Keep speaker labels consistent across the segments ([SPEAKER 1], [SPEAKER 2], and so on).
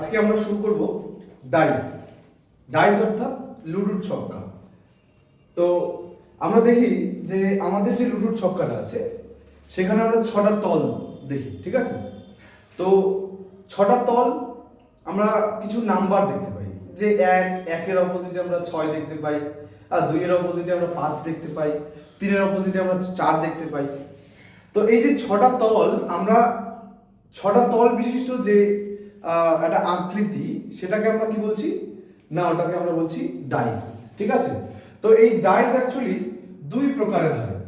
[SPEAKER 1] আজকে আমরা শুরু করব ডাইস। ডাইস অর্থাৎ লুডোর ছক্কা। তো আমরা দেখি যে আমাদের যে লুডোর ছক্কাটা আছে সেখানে আমরা 6টা তল দেখি, ঠিক আছে? তো 6টা তল আমরা কিছু নাম্বার দেখতে পাই, যে একের অপোজিটে আমরা 6 দেখতে পাই, আর 2 এর অপোজিটে আমরা 5 দেখতে পাই, 3 এর অপোজিটে আমরা 4 দেখতে পাই। তো এই যে 6টা তল, আমরা 6টা তল বিশিষ্ট যে একটা আকৃতি, সেটাকে আমরা কি বলছি না, ওটাকে আমরা বলছি ডাইস, ঠিক আছে? তো এই ডাইস অ্যাকচুয়ালি দুই প্রকারের হয়।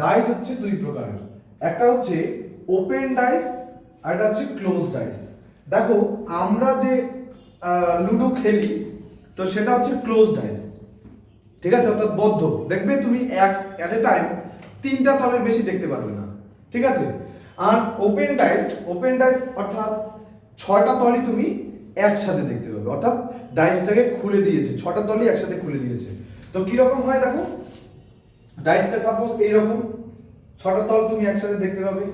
[SPEAKER 1] ডাইস হচ্ছে দুই প্রকারের, একটা হচ্ছে ওপেন ডাইস আর একটা হচ্ছে ক্লোজ ডাইস। দেখো আমরা যে লুডো খেলি তো সেটা হচ্ছে ক্লোজ ডাইস, ঠিক আছে? অর্থাৎ বদ্ধ। দেখবে তুমি এট এ টাইম 3টা তলের বেশি দেখতে পারবে না, ঠিক আছে? আর ওপেন ডাইস অর্থাৎ 6টা তলই তুমি একসাথে দেখতে পাবে, অর্থাৎ ডাইসটাকে খুলে দিয়েছে, 6টা তলই একসাথে খুলে দিয়েছে। তো কি রকম হয় দেখো, ডাইসটা সাপোজ এইরকম 6টা তল তুমি একসাথে দেখতে পাবে।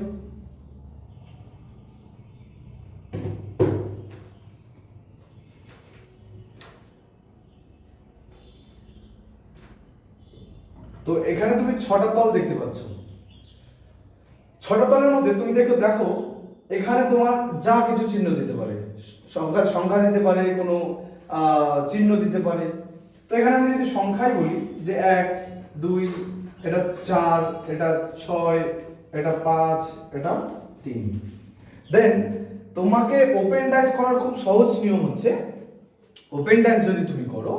[SPEAKER 1] তো এখানে তুমি 6টা তল দেখতে পাচ্ছ। 6টা তলের মধ্যে তুমি দেখো এখানে তোমার যা কিছু চিহ্ন দিতে পারে, সংখ্যা দিতে পারে, কোনো চিহ্ন দিতে পারে। তো এখানে আমি যদি সংখ্যাই বলি যে 1 2 এটা 4 এটা 6 এটা 5 এটা 3, দেন তোমাকে ওপেন ডাইস করার খুব সহজ নিয়ম হচ্ছে, ওপেন ডাইস যদি তুমি করো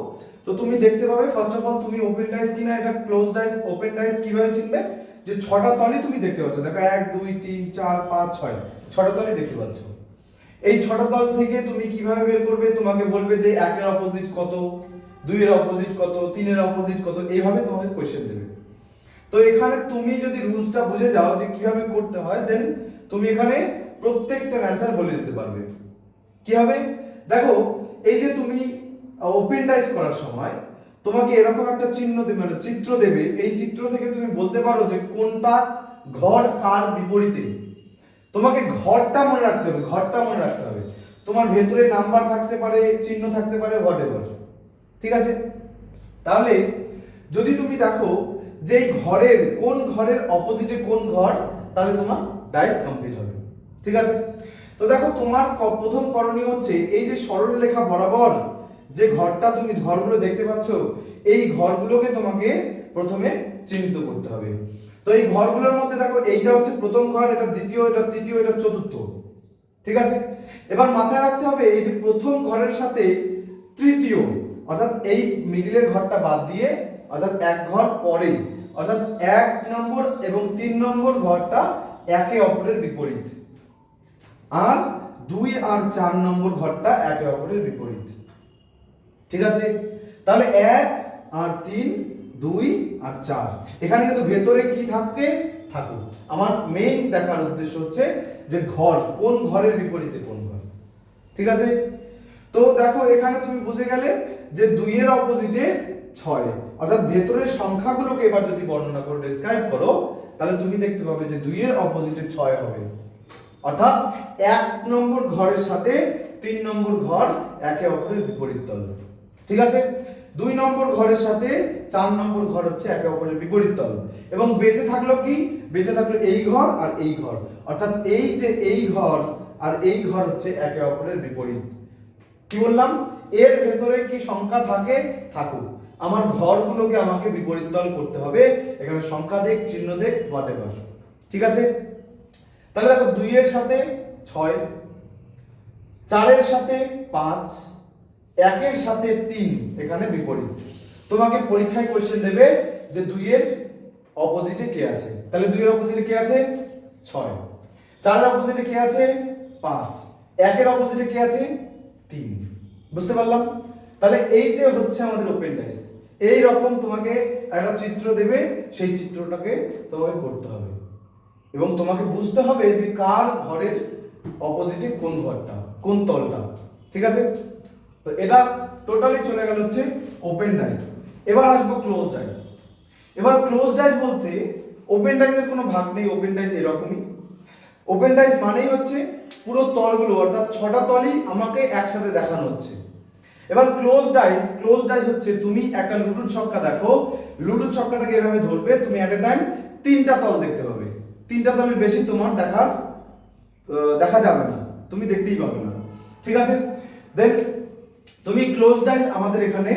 [SPEAKER 1] তো তুমি দেখতে পাবে ফার্স্ট অফ অল তুমি ওপেন ডাইস কিনা এটা ক্লোজ ডাইস। ওপেন ডাইস কিভাবে চিনবে, যে 6টা তলই তুমি দেখতে পাচ্ছ। দেখো 1 2 3 4 5 6, 6টা তলই দেখতে পাচ্ছ। এই 6টা তল থেকে তুমি কিভাবে বের করবে, তোমাকে বলবে যে 1 এর অপোজিট কত, 2 এর অপোজিট কত, 3 এর অপোজিট কত, এইভাবে তোমাকে কোশ্চেন দেবে। তো এখানে তুমি যদি রুলসটা বুঝে যাও যে কিভাবে করতে হয়, দেন তুমি এখানে প্রত্যেকটার অ্যানসার বলে দিতে পারবে। কি হবে দেখো, এই যে তুমি ওপেন ডাইস করার সময় তোমাকে এরকম একটা চিহ্ন দেবে, মানে চিত্র দেবে। এই চিত্র থেকে তুমি বলতে পারো যে কোনটা ঘর কার বিপরীতে। তোমাকে ঘরটা মনে রাখতে হবে, ঘরটা মনে রাখতে হবে। তোমার ভেতরে নাম্বার থাকতে পারে, চিহ্ন থাকতে পারে, হোয়াটএভার, ঠিক আছে? তাহলে যদি তুমি দেখো যে এই ঘরের কোন ঘরের অপোজিটে কোন ঘর, তাহলে তোমার ডাইস কমপ্লিট হবে, ঠিক আছে? তো দেখো তোমার প্রথম করণীয় হচ্ছে এই যে সরল রেখা বরাবর যে ঘরটা, তুমি ঘরগুলো দেখতে পাচ্ছ, এই ঘরগুলোকে তোমাকে প্রথমে চিহ্নিত করতে হবে। তো এই ঘরগুলোর মধ্যে দেখো এইটা হচ্ছে প্রথম ঘর, এটা দ্বিতীয়, এটা তৃতীয়, এটা চতুর্থ, ঠিক আছে? এবার মাথায় রাখতে হবে এই যে প্রথম ঘরের সাথে তৃতীয়, অর্থাৎ এই মিডিলের ঘরটা বাদ দিয়ে, অর্থাৎ এক ঘর পরে, অর্থাৎ 1 নম্বর এবং 3 নম্বর ঘরটা একে অপরের বিপরীত, আর 2 আর 4 নম্বর ঘরটা একে অপরের বিপরীত, ঠিক আছে? তাহলে 1 আর 3 2 আর 4, এখানে কিন্তু ভেতরে কি থাকুক। আমার মেইন দেখার উদ্দেশ্য হচ্ছে যে ঘর, কোন ঘরের বিপরীতে কোন ঘর, ঠিক আছে? তো দেখো এখানে তুমি বুঝে গেলে যে 2 এর অপোজিটে 6, অর্থাৎ ভেতরের সংখ্যাগুলোকে এবার যদি বর্ণনা করে ডেসক্রাইব করো, তাহলে তুমি দেখতে পাবে যে 2 এর অপোজিটে 6 হবে, অর্থাৎ 1 নম্বর ঘরের সাথে 3 নম্বর ঘর একে অপরের বিপরীত তল, ঠিক আছে? 2 নম্বর ঘরের সাথে 4 নম্বর ঘর হচ্ছে একে অপরের বিপরীত তল, এবং বেঁচে থাকলো কি, বেঁচে থাকলো এই ঘর আর এই ঘর, অর্থাৎ এই যে এই ঘর আর এই ঘর হচ্ছে একে অপরের বিপরীত। কি বললাম, এর ভেতরে কি সংখ্যা থাকুক, আমার ঘরগুলোকে আমাকে বিপরীত তল করতে হবে। এখানে সংখ্যা দেখ, চিহ্ন দেখ, হোয়াটএভার, ঠিক আছে? তাহলে দেখো 2 এর সাথে 6, 4 এর সাথে 5, 1 এর সাথে 3, এখানে বিপরীত। তোমাকে পরীক্ষায় কোশ্চেন দেবে যে 2 এর অপোজিটে কে আছে, তাহলে 2 এর অপোজিটে কে আছে 6, 4 এর অপোজিটে কে আছে 5, 1 এর অপোজিটে কে আছে 3, বুঝতে পারলাম? তাহলে এই যে হচ্ছে আমাদের ওপেন ডাইস। এই রকম তোমাকে একটা চিত্র দেবে, সেই চিত্রটাকে তোমাকে করতে হবে এবং তোমাকে বুঝতে হবে যে কার ঘরের অপোজিটে কোন ঘরটা, কোন তলটা, ঠিক আছে? তো এটা টোটালি চলে গেল হচ্ছে ওপেন ডাইস। এবার আসবো ক্লোজ ডাইস। এবার ক্লোজ ডাইস বলতে ওপেন ডাইসের কোনো ভাগ নেই, ওপেন ডাইস এরকমই। ওপেন ডাইস মানেই হচ্ছে পুরো তলগুলো, অর্থাৎ 6টা তলই আমাকে একসাথে দেখানো হচ্ছে। এবার ক্লোজ ডাইস হচ্ছে তুমি একটা লুডোর ছক্কা দেখো, লুডোর ছক্কাটাকে এভাবে ধরবে, তুমি এট এ টাইম 3টা তল দেখতে পাবে। 3টা তলের বেশি তোমার দেখা যাবে না, তুমি দেখতেই পাবে না, ঠিক আছে। দেন তুমি ক্লোজ ডাইস আমাদের এখানে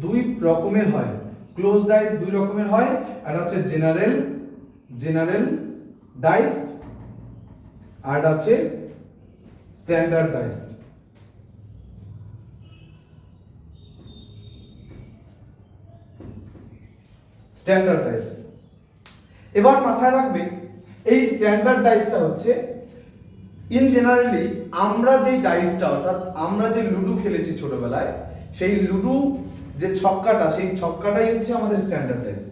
[SPEAKER 1] দুই রকমের হয়, ক্লোজ ডাইস দুই রকমের হয়। একটা হচ্ছে জেনারেল ডাইস, আর একটা হচ্ছে স্ট্যান্ডার্ড ডাইস। স্ট্যান্ডার্ড ডাইস এবার মাথায় রাখবে, এই স্ট্যান্ডার্ড ডাইসটা হচ্ছে ইন জেনারেলি আমরা যে ডাইসটা, অর্থাৎ আমরা যে লুডো খেলেছি ছোটবেলায়, সেই লুডো যে ছক্কাটা, সেই ছক্কাটাই হচ্ছে আমাদের স্ট্যান্ডার্ড ডাইস।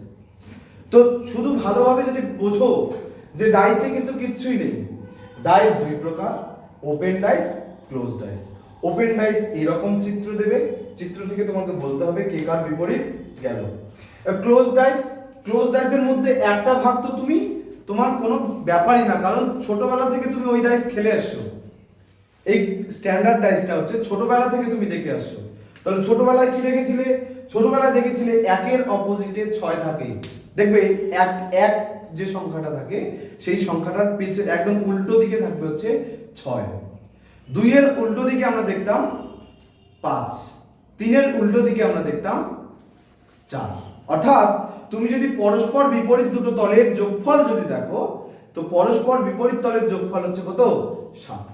[SPEAKER 1] তো শুধু ভালোভাবে যদি বোঝো যে ডাইসে কিন্তু কিচ্ছুই নেই, ডাইস দুই প্রকার, open dice, close dice. Open dice এরকম চিত্র দেবে, চিত্র থেকে তোমাকে বলতে হবে কে কার বিপরীত গেল। ক্লোজ ডাইসের মধ্যে একটা ভাগ তো তোমার কোনো ব্যাপারই না, কারণ ছোটবেলা থেকে তুমি ওই ডাইস খেলে আসছো। এই স্ট্যান্ডার্ড ডাইসটা হচ্ছে ছোটবেলা থেকে তুমি দেখে আসছো। তাহলে ছোটবেলায় কি দেখেছিলে? ছোটবেলায় দেখেছিলে একের অপোজিটে 6 থাকে, দেখবে এক যে সংখ্যাটা থাকে সেই সংখ্যাটার পেছনে একদম উল্টো দিকে থাকবে হচ্ছে 6, 2 এর উল্টো দিকে আমরা দেখতাম 5, 3 এর উল্টো দিকে আমরা দেখতাম 4। অর্থাৎ তুমি যদি পরস্পর বিপরীত দুটো তলের যোগফল যদি দেখো, তো পরস্পর বিপরীত তলের যোগফল হচ্ছে কত? 7।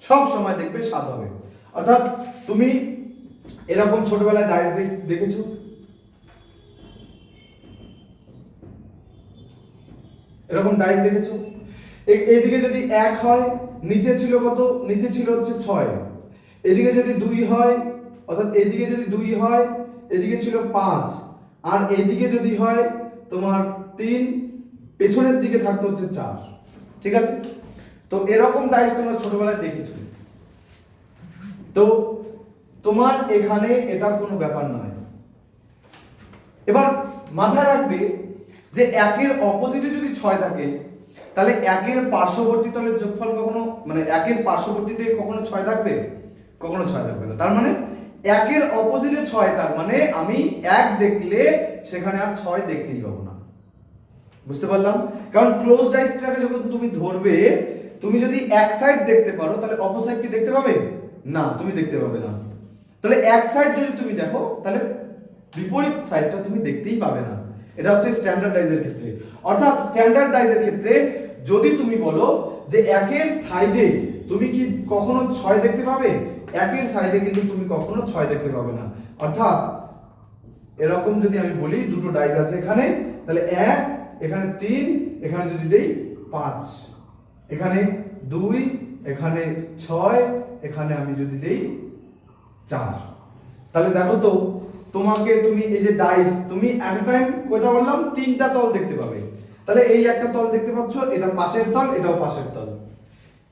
[SPEAKER 1] সব সময় দেখবে 7 হবে। অর্থাৎ তুমি এরকম ছোটবেলায় ডাইস দেখেছো? এরকম ডাইস দেখেছো? এইদিকে যদি 1 হয়, নিচে ছিল কত? নিচে ছিল হচ্ছে 6। এদিকে যদি 2 হয়, অর্থাৎ এদিকে যদি 2 হয়, এদিকে ছিল 5, আর এইদিকে যদি হয় তোমার 3, পেছনের দিকে থাকতো হচ্ছে 4, ঠিক আছে। তো এরকম ডাইস তোমরা ছোটবেলায় দেখেছো। তো তোমার এখানে এটার কোনো ব্যাপার নয়। এবার মাথায় রাখবে যে একের অপোজিটে যদি 6 থাকে, তাহলে একের পার্শ্ববর্তী তলের যোগফল কখনো, মানে একের পার্শ্ববর্তীতে কখনো 6 থাকবে? কখনো 6 থাকবে না। তার মানে একের অপোজিটে 6, তার মানে আমি 1 দেখলে সেখানে আর 6 দেখতেই পাবো না। বুঝতে পারলাম? কারণ ক্লোজ ডাইসটাকে যখন তুমি ধরবে, তুমি যদি এক সাইড দেখতে পারো, তাহলে অপর সাইড কি দেখতে পাবে? না, তুমি দেখতে পাবে না। তাহলে এক সাইড যদি তুমি দেখো, তাহলে বিপরীত সাইডটা তুমি দেখতেই পাবে না। এটা হচ্ছে স্ট্যান্ডার্ড ডাইসের ক্ষেত্রে। অর্থাৎ স্ট্যান্ডার্ড ডাইসের ক্ষেত্রে যদি তুমি বলো যে একের সাইডে তুমি কি কখনো 6 দেখতে পাবে, একের সাইডে কিন্তু তুমি কখনো 6 দেখতে পাবে না। অর্থাৎ এরকম যদি আমি বলি দুটো ডাইস আছে এখানে, তাহলে 1, এখানে 3, এখানে যদি দেই 5, এখানে 2, এখানে 6, এখানে আমি যদি দেই 4, তাহলে দেখো তো তুমি এই যে ডাইস, তুমি এট এ টাইম কয়টা বললাম? 3টা তল দেখতে পাবে। তাহলে এই একটা তল দেখতে পাচ্ছ, এটা পাশের তল, এটাও পাশের তল।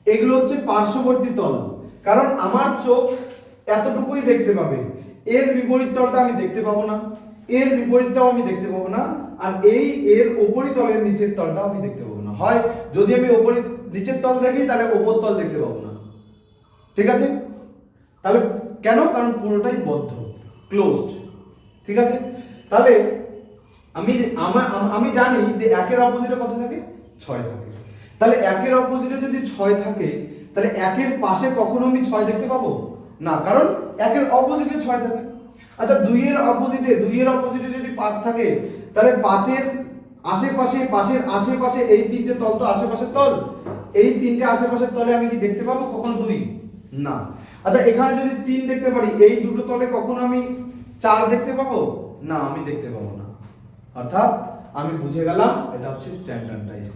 [SPEAKER 1] এগুলো হচ্ছে পার্শ্ববর্তী তল, কারণ আমার চোখ এতটুকুই দেখতে পাবে। এর বিপরীত তলটা আমি দেখতে পাবো না, এর বিপরীতটাও আমি দেখতে পাবো না, আর এর উপরি তলের নিচের তলটাও আমি দেখতে পাবো না। হয় যদি আমি নিচের তল দেখি, তাহলে উপর তল দেখতে পাবো না, ঠিক আছে। তাহলে কেন? কারণ পুরোটাই বদ্ধ, ক্লোজড, ঠিক আছে। তাহলে আমি জানি যে একের অপোজিটে কত থাকে? 6 থাকে। তাহলে একের অপোজিটে যদি 6 থাকে, তাহলে একের পাশে কখনো আমি 6 দেখতে পাবো না, কারণ একের অপোজিটে 6 থাকে। আচ্ছা, 2 এর অপোজিটে যদি 5 থাকে, তাহলে 5 এর আশেপাশে, পাশের আশেপাশে এই 3টে তল তো আশেপাশের তল, এই 3টে আশেপাশের তলে আমি কি দেখতে পাবো কখনো 2? না। আচ্ছা, এখানে যদি 3 দেখতে পারি, এই দুটো তলে কখনো আমি 4 দেখতে পাবো? না, আমি দেখতে পাবো না। অর্থাৎ আমি বুঝে গেলাম এটা হচ্ছে স্ট্যান্ডার্ড ডাইস।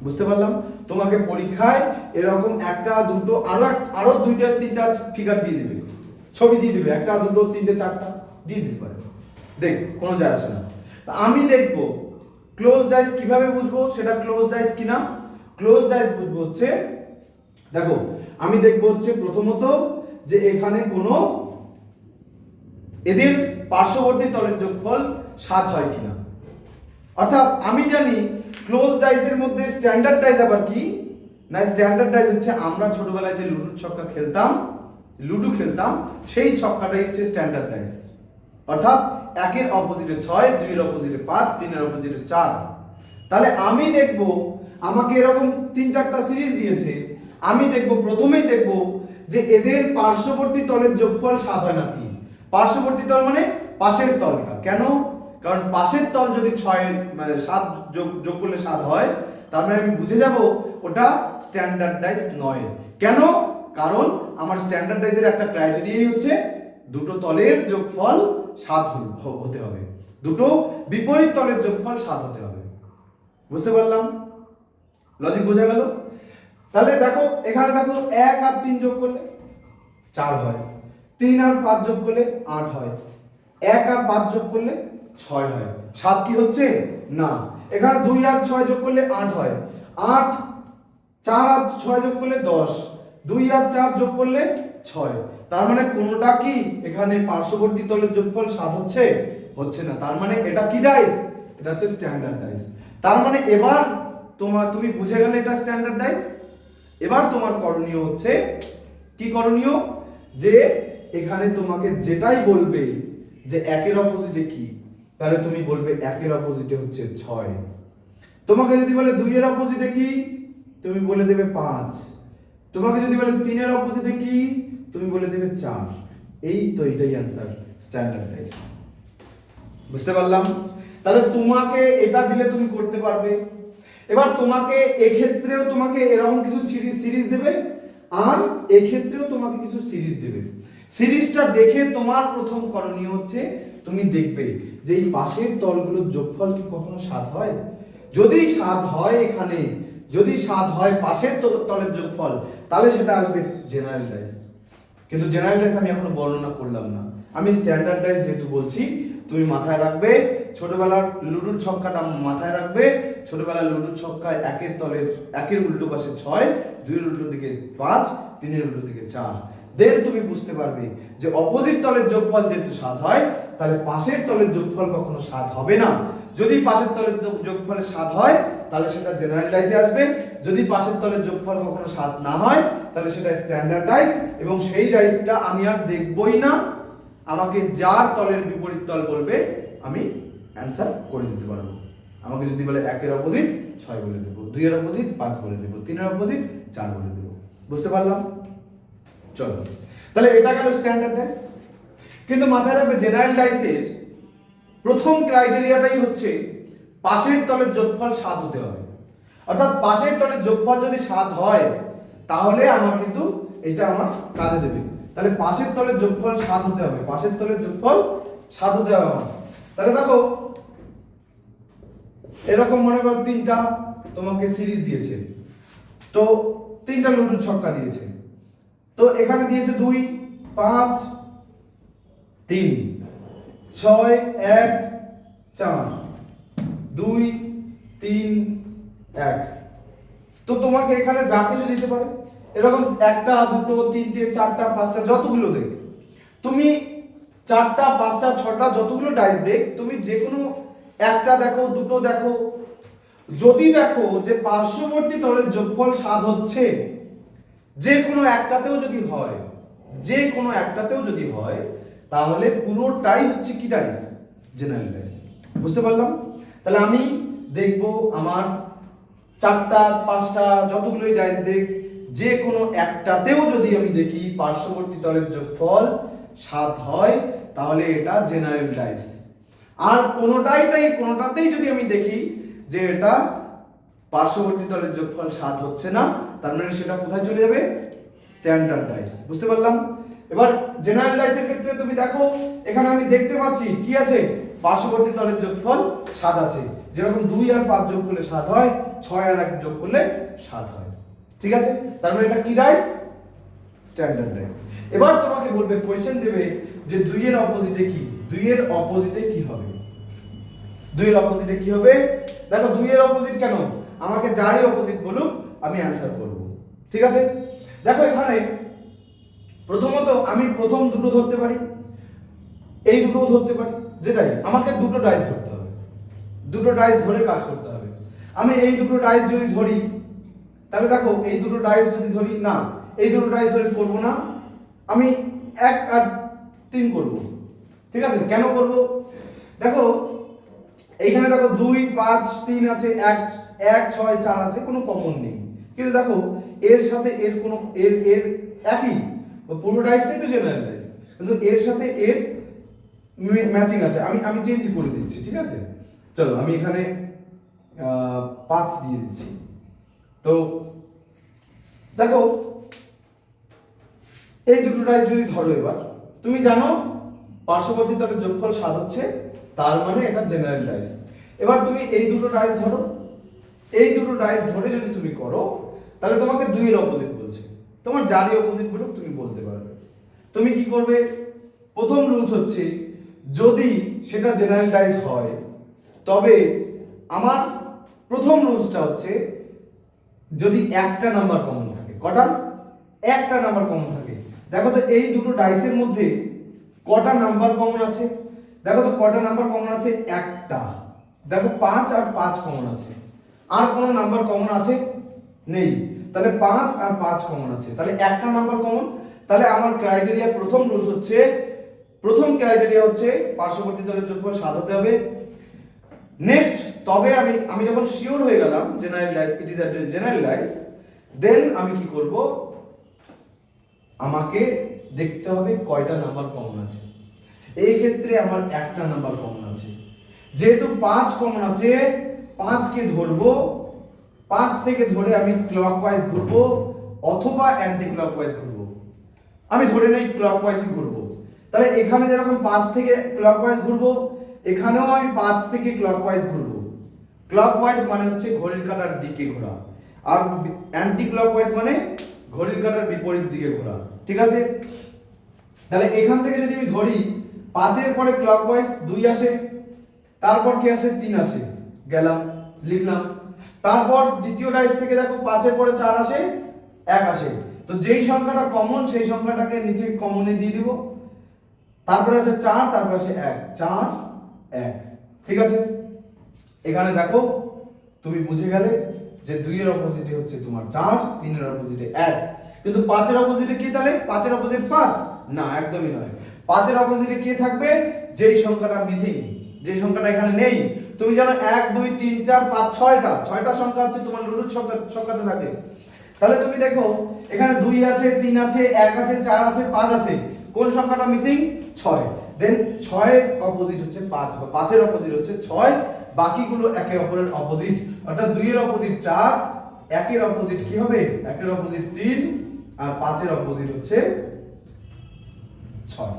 [SPEAKER 1] বুঝতে পারলাম? তোমাকে পরীক্ষায় এরকম একটা, দুটো, আরো 2টা 3টা ফিগার দিয়ে দিবে, ছবি দিয়ে দিবে, 1, 2, 3, 4টা দিয়ে দিতে পারে, দেখ কোনো যায় আসে না। আমি দেখবো ক্লোজ ডাইস কিভাবে বুঝবো সেটা ক্লোজ ডাইস কিনা। ক্লোজ ডাইস বুঝবো হচ্ছে, দেখো আমি দেখবো হচ্ছে প্রথমত যে এখানে কোনো এদের পার্শ্ববর্তী তলের যোগফল 7 হয় কিনা। অর্থাৎ আমি জানি ক্লোজ ডাইসের মধ্যে স্ট্যান্ডার্ড ডাইস আবার কি, না স্ট্যান্ডার্ড ডাইস হচ্ছে আমরা ছোটবেলায় যে লুডো খেলতাম সেই ছক্কাটাই হচ্ছে স্ট্যান্ডার্ড ডাইস। অর্থাৎ 1-এর অপোজিটে 6, 2-এর অপোজিটে 5, 3-এর অপোজিটে 4। তাহলে আমি দেখব আমাকে এরকম 3-4টা সিরিজ দিয়েছে, আমি দেখব প্রথমেই দেখব যে এদের পার্শ্ববর্তী তলের যোগফল 7 হয় নাকি। পার্শ্ববর্তী তল মানে পাশের তলটা। কেন? কারণ পাশের তল যদি 6 মানে 7 যোগ করলে 7 হয়, তার মানে আমি বুঝে যাব ওটা স্ট্যান্ডার্ডাইজ নয়। কেন? কারণ আমার স্ট্যান্ডার্ডাইজের একটা ক্রাইটেরিয়াই হচ্ছে দুটো তলের যোগফল 7 হতে হবে, দুটো বিপরীত তলের যোগফল 7 হতে হবে। বুঝতে পারলাম? লজিক বোঝা গেল? তাহলে দেখো এখানে দেখো 1 আর 3 যোগ করলে 4 হয়, 3 আর 5 যোগ করলে 8 হয়, 1 আর 5 যোগ করলে 6 হয়। 7 কি হচ্ছে? না। এখানে 2 আর 6 যোগ করলে 8 হয়, 8, 4 আর 6 যোগ করলে 10, 2 আর 4 যোগ করলে 6। তার মানে কোনটা কি এখানে পার্শ্ববর্তী তলের যোগফল 7 হচ্ছে? হচ্ছে না। তার মানে এটা কি ডাইস? এটা হচ্ছে স্ট্যান্ডার্ড ডাইস। তার মানে এবার তুমি বুঝে গেলে এটা স্ট্যান্ডার্ড ডাইস। এবার তোমার করণীয় হচ্ছে কি? করণীয় যে এখানে তোমাকে যেটাই বলবে যে 1-এর অপোজিটে কি, তাহলে তুমি বলবে 1-এর অপোজিটে হচ্ছে 6। তোমাকে যদি বলে 2-এর অপোজিটে কি, তুমি বলে দেবে 5। তোমাকে যদি বলে 3-এর অপোজিটে কি, তুমি বলে দেবে 4। এই তো এটাই অ্যানসার, স্ট্যান্ডার্ড ডাইস। বুঝতে পারলাম? তাহলে তোমাকে এটা দিলে তুমি করতে পারবে। এবার তোমাকে এক্ষেত্রেও তোমাকে এরকম কিছু সিরিজ দেবে, আর এক্ষেত্রেও তোমাকে কিছু সিরিজ দেবে। সিরিজটা দেখে তোমার প্রথম করণীয় হচ্ছে তুমি দেখবে যে এই পাশের তলগুলোর যোগফল কি কখনো 7 হয়। যদি 7 হয়, এখানে যদি 7 হয় পাশের তলের যোগফল, তাহলে সেটা আসবে জেনারেল ডাইস। কিন্তু জেনারেল ডাইস আমি এখনো বর্ণনা করলাম না, আমি স্ট্যান্ডার্ড ডাইস যেহেতু বলছি তুমি মাথায় রাখবে। ছোটবেলার লুডুর ছক্কাটা মাথায় রাখবে। ছোটবেলার লুডুর ছক্কায় 1-এর উল্টো পাশে 6, 2-এর উল্টো দিকে 5, 3-এর উল্টো দিকে 4। দেন তুমি বুঝতে পারবে যে অপোজিট তলের যোগফল যেহেতু 7 হয়, তাহলে পাশের তলের যোগফল কখনো 7 হবে না। যদি পাশের তলের যোগফলে 7 হয়, তাহলে সেটা জেনারেল ডাইসে আসবে। যদি পাশের তলের যোগফল কখনো 7 না হয়, তাহলে সেটা স্ট্যান্ডার্ড ডাইস। এবং সেই ডাইসটা আমি আর দেখবই না, আমাকে যার তলের বিপরীত তল বলবে আমি অ্যান্সার করে দিতে পারবো। আমাকে যদি বলে 1-এর অপোজিট 6 বলে দেবো, 2-এর অপোজিট 5 বলে দেবো, 3-এর অপোজিট 4 বলে দেবো। বুঝতে পারলাম? চলো, তাহলে এটা গেল স্ট্যান্ডার্ড ডাইস। কিন্তু মাথায় রাখবে জেনারেল ডাইসের প্রথম ক্রাইটেরিয়াটাই হচ্ছে পাশের তলের যোগফল 7 হতে হবে। অর্থাৎ পাশের তলের যোগফল যদি 7 হয়, তাহলে আমার কিন্তু এটা আমার কাজে দেবে। তাহলে পাশের তলের যোগফল 7 হতে হবে, পাশের তলের যোগফল 7 হতে হবে আমার। তাহলে দেখো এরকম মনে করো 3টা তোমাকে সিরিজ দিয়েছে, তো 3টা লুডুর ছক্কা দিয়েছে। তো এখানে দিয়েছে 2, 5, 3, 6, 1, 4, 2, 3, 1। তো তোমাকে এখানে যা কিছু দিতে পারে, এরকম 1টা 2টো 3টে 4টা 5টা যতগুলো দেখ, তুমি 4টা 5টা 6টা যতগুলো ডাইস দেখ, তুমি যে কোনো একটা দেখো, দুটো দেখো। যদি দেখো যে পার্শ্ববর্তী তলের যোগফল 7 হচ্ছে, যে কোনো একটাতেও যদি হয়, তাহলে পুরোটাই হচ্ছে কি ডাইস? General dice. বুঝতে পারলাম? তাহলে আমি দেখব আমার 4টা 5টা যতগুলোই ডাইস দেখ, যে কোনো একটাতেও যদি আমি দেখি পার্শ্ববর্তী তলের যোগফল 7 হয়, তাহলে এটা জেনারেল ডাইস। আর কোনোটাতেই যদি আমি দেখি যে এটা পার্শ্ববর্তী তলের যোগফল 7 হচ্ছে না, তার মানে সেটা কোথায় চলে যাবে? Standard dice. বুঝতে পারলাম? এবার জেনারেল ডাইসের ক্ষেত্রে তুমি দেখো এখানে আমি দেখতে পাচ্ছি কি আছে, পার্শ্ববর্তী তলের যোগফল 7 আছে। যেরকম 2 আর 5 যোগ করলে 7 হয়, 6 আর 1 যোগ করলে 7 হয়। ঠিক আছে? তার মানে এটা কি ডাইস? Standard dice. এবার তোমাকে বলবে, কোশ্চেন দেবে যে 2 এর অপোজিটে কি? 2 এর অপোজিটে কি হবে? 2 এর অপোজিটে কি হবে? দেখো 2 এর অপোজিট কেন? আমাকে যারই অপোজিট বলুক আমি অ্যানসার করব। ঠিক আছে? দেখো এখানে প্রথমত আমি প্রথম দুটো ধরতে পারি, এই দুটোও ধরতে পারি, যেটাই আমাকে দুটো ডাইস ধরতে হবে, দুটো ডাইস ধরে কাজ করতে হবে। আমি এই দুটো ডাইস যদি ধরি, তাহলে দেখো এই দুটো ডাইস যদি ধরি, না এই দুটো ডাইস ধরে করব না, আমি 1 আর 3 করব। ঠিক আছে, কেন করব? দেখো এইখানে দেখো 2 5 3 আছে, 1 1 6 4 আছে, কোনো কমন নেই। কিন্তু দেখো এর সাথে এর কোনো এর এর একই, পুরো ডাইসটাই তো জেনারেল ডাইস, কিন্তু এর সাথে এর ম্যাচিং আছে। আমি চেঞ্জ করে দিচ্ছি। ঠিক আছে, চলো আমি এখানে 5 দিয়ে দিচ্ছি। তো দেখো এই দুটো ডাইস যদি ধরো, এবার তুমি জানো পার্শ্ববর্তী তলের যোগফল 7 হচ্ছে, তার মানে এটা জেনারেল ডাইস। এবার তুমি এই দুটো ডাইস ধরো, এই দুটো ডাইস ধরে যদি তুমি করো, তাহলে তোমাকে 2 এর অপোজিট বলছে, তোমার যারই অপোজিট বলো তুমি বলতে পারবে। তুমি কি করবে? প্রথম রুলস হচ্ছে যদি সেটা জেনারেল ডাইস হয়, তবে আমার প্রথম রুলসটা হচ্ছে যদি একটা নাম্বার কমন থাকে। কটা? একটা নাম্বার কমন থাকে। দেখো তো এই দুটো ডাইসের মধ্যে কটা নাম্বার কমন আছে? দেখো তো কটা নাম্বার কমন আছে? একটা। দেখো 5 আর 5 কমন আছে, আর কোনো নাম্বার কমন আছে? নেই। তাহলে 5 আর 5 কমন আছে, তাহলে একটা নাম্বার কমন। তাহলে আমার ক্রাইটেরিয়া, প্রথম রুলস হচ্ছে, প্রথম ক্রাইটেরিয়া হচ্ছে পার্শ্ববর্তী তলের যোগফল 7 হতে হবে। নেক্সট, তবে আমি যখন শিওর হয়ে গেলাম general dice, it is a general dice, then আমি কি করব? আমাকে দেখতে হবে কয়টা নাম্বার কমন আছে। এই ক্ষেত্রে আমার একটা নাম্বার কমন আছে। যেহেতু 5 কমন আছে, 5 কে ধরবো, 5 থেকে ধরে আমি ক্লকওয়াইজ ঘুরবো অথবা অ্যান্টি ক্লকওয়াইজ ঘুরবো। আমি ধরে নেই ক্লকওয়াইজই ঘুরবো। তাহলে এখানে যেরকম 5 থেকে ক্লকওয়াইজ ঘুরবো, এখানেও আমি 5 থেকে ক্লকওয়াইজ ঘুরবো। ক্লকওয়াইজ মানে হচ্ছে ঘড়ির কাঁটার দিকে ঘোরা, আর অ্যান্টি ক্লকওয়াইজ মানে ঘড়ির কাঁটার বিপরীত দিকে ঘোরা। ঠিক আছে, তাহলে এখান থেকে যদি আমি ধরি 5 এর পরে ক্লকওয়াইজ 2 আসে, তারপর কি আসে? 3 আসে, গেলাম, লিখলাম। তারপর দ্বিতীয় ডাইস থেকে দেখো 5 এর পরে 4 আসে, 1 আসে। তো যেই সংখ্যাটা কমন সেই সংখ্যাটাকে নিচে কমনে দিয়ে দিব। তারপরে আছে 4, তারপরে আছে 1, 4 1। ঠিক আছে, এখানে দেখো তুমি বুঝে গেলে যে 2 এর অপোজিটে হচ্ছে তোমার 4, 3 এর অপোজিটে 1। কিন্তু 5 এর অপোজিটে কি? তাহলে 5 এর অপোজিট 5? না, একদমই নয়। 5 এর অপোজিটে কি থাকবে? যেই সংখ্যাটা মিসিং, যে সংখ্যাটা এখানে নেই। তুমি জানো 1 2 3 4 5 6টা সংখ্যা হচ্ছে তোমার রুট সংখ্যাতে থাকে। তাহলে তুমি দেখো এখানে 2 আছে, 3 আছে, 1 আছে, 4 আছে, 5 আছে, কোন সংখ্যাটা মিসিং? 6। দেন 6 এর অপোজিট হচ্ছে 5, বা 5 এর অপোজিট হচ্ছে 6, বাকিগুলো একে অপরের অপোজিট। অর্থাৎ 2 এর অপোজিট 4, 1 এর অপোজিট কি হবে? 1 এর অপোজিট 3, আর 5 এর অপোজিট হচ্ছে 6।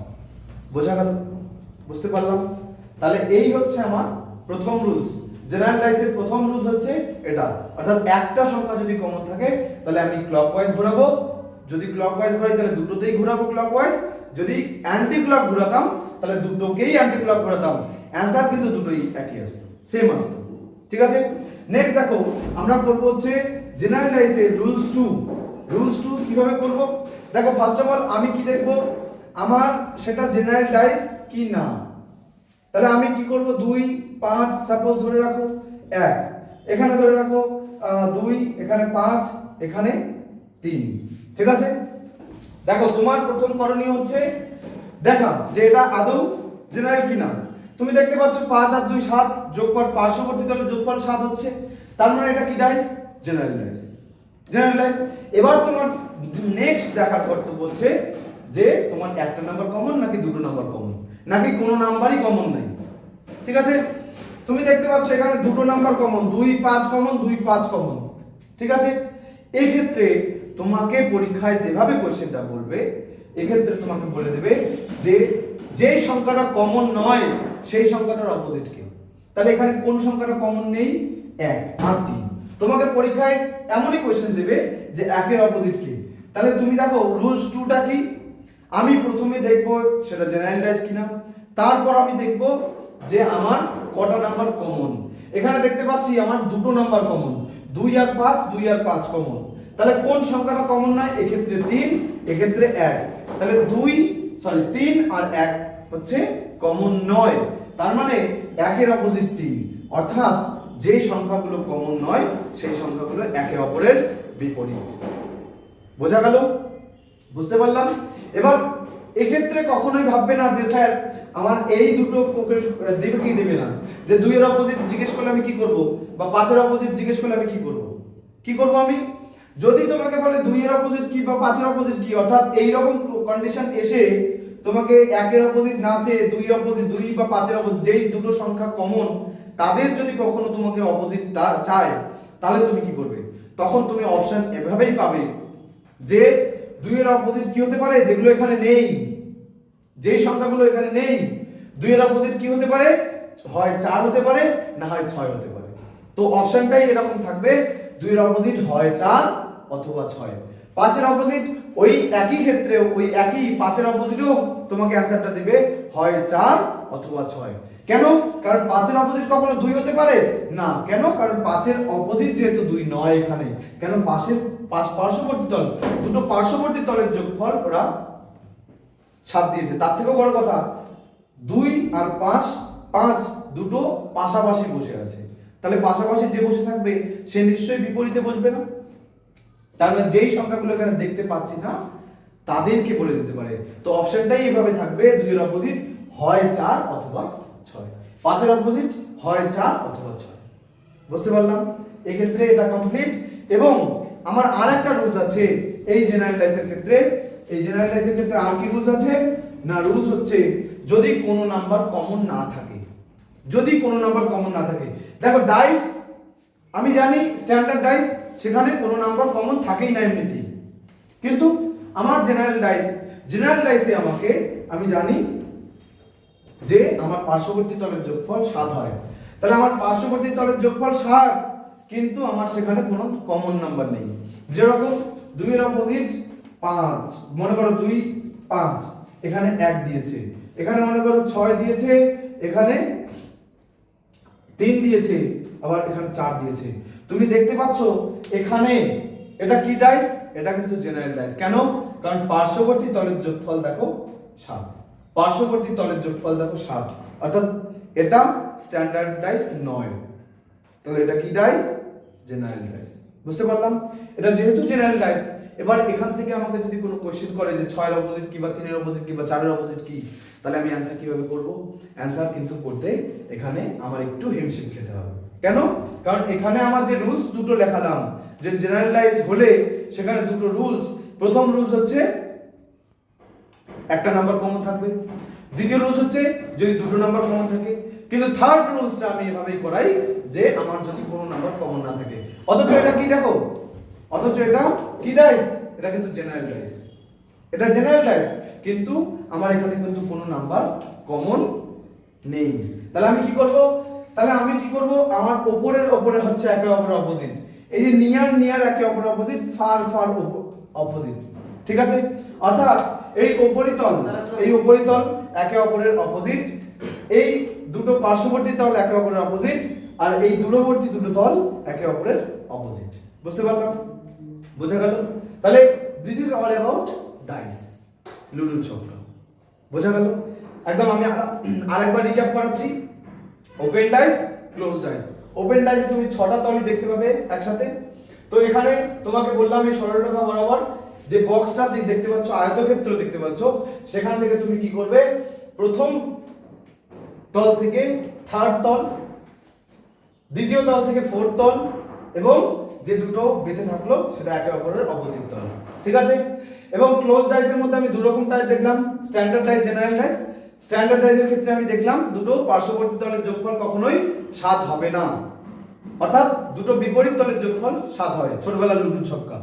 [SPEAKER 1] বোঝা গেল? বুঝতে পারলাম? তাহলে এই হচ্ছে আমার প্রথম রুলস। জেনারেল ডাইসের প্রথম রুলস হচ্ছে এটা। অর্থাৎ একটা সংখ্যা যদি কমন থাকে তাহলে আমি ক্লকওয়াইজ ঘোরাবো। যদি ক্লকওয়াইজ ঘোরাই তাহলে দুটোতেই ঘোরাবো ক্লকওয়াইজ। যদি অ্যান্টি ক্লক ঘোরাতাম তাহলে দুটোকেই অ্যান্টি ক্লক ঘোরাতাম। অ্যানসার কিন্তু দুটোই একই আসতো, সেম আসতো। ঠিক আছে, নেক্সট দেখো আমরা করব হচ্ছে জেনারেল ডাইসের রুলস 2। রুলস 2 কিভাবে করব? দেখো ফার্স্ট অফ অল আমি কি দেখব? আমার সেটা জেনারেল ডাইস কি না। তাহলে আমি কি করব? 2 5 সাপোজ ধরে রাখো, 1 এখানে ধরে রাখো, 2 এখানে 5 এখানে 3। ঠিক আছে, দেখো তোমার প্রথম করণীয় হচ্ছে দেখা যে এটা আদৌ জেনারেল কিনা। তুমি দেখতে পাচ্ছ 5 আর 2 7, যোগফল পার্শ্ববর্তী তলের যোগফল 7 হচ্ছে, তার মানে এটা কি dice? General dice. General dice. এবার তোমার নেক্সট দেখার কর্তব্য হচ্ছে যে তোমার একটা নাম্বার কমন নাকি দুটো নাম্বার কমন, নাকি কোনো নাম্বারই কমন নাই। ঠিক আছে, তুমি দেখতে পাচ্ছ এখানে দুটো নাম্বার কমন, 2 5 কমন, 2 5 কমন। ঠিক আছে, এই ক্ষেত্রে তোমাকে পরীক্ষায় যেভাবে কোশ্চেনটা বলবে, এই ক্ষেত্রে তোমাকে বলে দেবে যে যেই সংখ্যাটা কমন নয় সেই সংখ্যাটার অপোজিট কি। তাহলে এখানে কোন সংখ্যাটা কমন নেই? 1 আর 3। তোমাকে পরীক্ষায় এমনই কোশ্চেন দেবে যে 1 এর অপোজিট কি। তাহলে তুমি দেখো রুলস 2টা কি। আমি প্রথমে দেখব সেটা জেনারেল ডাইস কিনা, তারপর আমি দেখব যে আমার কটা নাম্বার কমন। এখানে দেখতে পাচ্ছি আমার দুটো নাম্বার কমন, 2 আর 5, 2 আর 5 কমন। তাহলে কোন সংখ্যাটা কমন নয়? এক্ষেত্রে 3, এক্ষেত্রে 1। তাহলে 3 আর 1 হচ্ছে কমন নয়। তার মানে 1 এর অপোজিট 3, অর্থাৎ যে সংখ্যাগুলো কমন নয় সেই সংখ্যাগুলো একে অপরের বিপরীত। বোঝা গেল? বুঝতে পারলাম? এবার এক্ষেত্রে কখনোই ভাববে না যে স্যার আমার এই দুটো দেবে কি দেবে না, যে 2 এর অপোজিট জিজ্ঞেস করলে আমি কি করব, বা 5 এর অপোজিট জিজ্ঞেস করলে আমি কি করব আমি যদি তোমাকে বলে 2 এর অপোজিট কি বা 5 এর অপোজিট কি, অর্থাৎ এই রকম কন্ডিশন এসে তোমাকে 1 এর অপোজিট না চেয়ে 2 অপোজিট 2 বা 5 এর অপোজিট যেই দুটো সংখ্যা কমন তাদের যদি কখনো তোমাকে অপোজিট চায়, তাহলে তুমি কি করবে? তখন তুমি অপশন এভাবেই পাবে যে 2 এর অপোজিট কি হতে পারে, যেগুলো এখানে নেই, যেই সংখ্যাগুলো এখানে নেই 2 এর অপোজিট কি হতে পারে, হয় 4 হতে পারে না হয় 6 হতে পারে। তো অপশনটাই এরকম থাকবে, 2 এর অপোজিট হয় 4 অথবা 6। 5 এর অপোজিট ওই একই ক্ষেত্রে ওই একই 5 এর অপোজিটও তোমাকে অ্যানসারটা দিবে হয় 4 অথবা 6। কেন? কারণ 5 এর অপোজিট কখনো 2 হতে পারে না। কেন? কারণ 5 এর অপোজিট যেহেতু 2 নয় এখানে, কেন পার্শ্ববর্তী তল, দুটো পার্শ্ববর্তী তলের যোগফল ওরা 7 দিয়েছে। তার থেকেও বড় কথা 2 আর 5 দুটো পাশাপাশি বসে আছে, তাহলে পাশাপাশি যে বসে থাকবে সে নিশ্চয়ই বিপরীতে বসবে না। তার মানে যেই সংখ্যাগুলো এখানে দেখতে পাচ্ছি না তাদেরকে বলে দিতে পারে। তো অপশনটাই এভাবে থাকবে, 2 এর অপোজিট হয় 4 অথবা 6, 5 এর অপোজিট হয় 4 অথবা 6। বুঝতে পারলাম? এই ক্ষেত্রে এটা কমপ্লিট। এবং আমার আরেকটা রুলস আছে এই জেনারেলাইজের ক্ষেত্রে। এই জেনারেলাইজের ক্ষেত্রে আর কি রুলস আছে না, রুলস হচ্ছে যদি কোনো নাম্বার কমন না থাকে, যদি কোনো নাম্বার কমন না থাকে, দেখো ডাইস আমি জানি স্ট্যান্ডার্ড ডাইস সেখানে কোনো নাম্বার কমন থাকেই না এমনিতেই, কিন্তু আমার জেনারেল ডাইসে আমি জানি যে আমার পার্শ্ববর্তী তলের যোগফল 7 হয়। তাহলে আমার পার্শ্ববর্তী তলের যোগফল 7, কিন্তু আমার সেখানে কোনো কমন নাম্বার নেই। যেরকম 2 এর অপোজিট 5, মনে করো 2 5, এখানে 1 দিয়েছে, এখানে মনে করো 6 দিয়েছে, এখানে 3 দিয়েছে, আবার এখানে 4 দিয়েছে। তুমি দেখতে পাচ্ছ এখানে এটা কি ডাইস, এটা কিন্তু জেনারেল ডাইস। কেন? কারণ পার্শ্ববর্তী তলের যোগফল দেখো 7, পার্শ্ববর্তী তলের যোগফল দেখো 7, অর্থাৎ এটা স্ট্যান্ডার্ড ডাইস নয়। তাহলে এটা কি ডাইস? General dice. বুঝতে পারলাম? এটা যেহেতু জেনারেল ডাইস, এবার এখান থেকে আমাকে যদি কোনো কোশ্চেন করে যে 6 এর অপোজিট কি বা 3 এর অপোজিট কি বা 4 এর অপোজিট কি, তাহলে আমি অ্যানসার কিভাবে করব? অ্যানসার কিন্তু করতে এখানে আমার একটু হিমশিম খেতে হবে। কেন? কারণ এখানে আমার যে রুলস দুটো লেখালাম, যে জেনারেলাইজ হলে সেখানে দুটো রুলস। প্রথম রুলস হচ্ছে একটা নাম্বার কমন থাকবে, দ্বিতীয় রুলস হচ্ছে যদি দুটো নাম্বার কমন থাকে। কিন্তু থার্ড রুলসটা আমি এভাবেই করাই যে আমার যদি কোনো নাম্বার কমন না থাকে। অথচ এটা কি দেখো, অথচ এটা কি ডাইস, এটা কিন্তু জেনারেল ডাইস, এটা জেনারেল ডাইস, কিন্তু আমার এখানে কিন্তু কোনো নাম্বার কমন নেই। তাহলে আমি কি করব? আমার উপরে হচ্ছে একে অপরের অপোজিট, এই যে নিয়ার একে অপরের অপোজিট, ফার অপোজিট, ঠিক আছে? অর্থাৎ এই উপরিতল একে অপরের অপোজিট, এই দুটো পার্শ্ববর্তী তল একে অপরের অপোজিট, আর এই দূরবর্তী দুটো তল একে অপরের অপোজিট। বুঝতে পারলাম? বোঝা গেল? তাহলে this is all about dice, ludo ছক্কা। বোঝা গেল? একদম আমি আরেকবার রিক্যাপ করাচ্ছি। Open dice, close dice. Open ডাইসে তুমি 6টা তলই দেখতে পাবে একসাথে। তো এখানে তোমাকে বললাম এই সরলরেখা বরাবর যে বক্সটা দেখতে পাচ্ছ, আয়তক্ষেত্র দেখতে পাচ্ছ, সেখান থেকে তুমি কি করবে? প্রথম তল থেকে থার্ড তল, দ্বিতীয় তল থেকে ফোর্থ তল, এবং যে দুটো বেঁচে থাকলো সেটা একে অপরের অপোজিট তল, ঠিক আছে? এবং ক্লোজ ডাইসের মধ্যে আমি দু রকম টাইপ দেখলাম, standard dice, general dice. Standard ডাইসের ক্ষেত্রে আমি দেখলাম দুটো পার্শ্ববর্তী তলের যোগফল কখনোই 7 হবে না, অর্থাৎ দুটো বিপরীত তলের যোগফল 7 হয়, ছোটবেলার লুডো ছক্কা।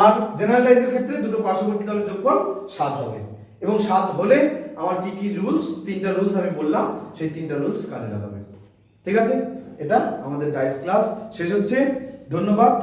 [SPEAKER 1] আর জেনারেল ডাইসের ক্ষেত্রে দুটো পার্শ্ববর্তী তলের যোগফল 7 হবে, এবং 7 হলে আমার কি কি রুলস, 3টা রুলস আমি বললাম, সেই 3টা রুলস কাজে লাগাবে। ঠিক আছে? এটা আমাদের ডাইস ক্লাস শেষ হচ্ছে। ধন্যবাদ।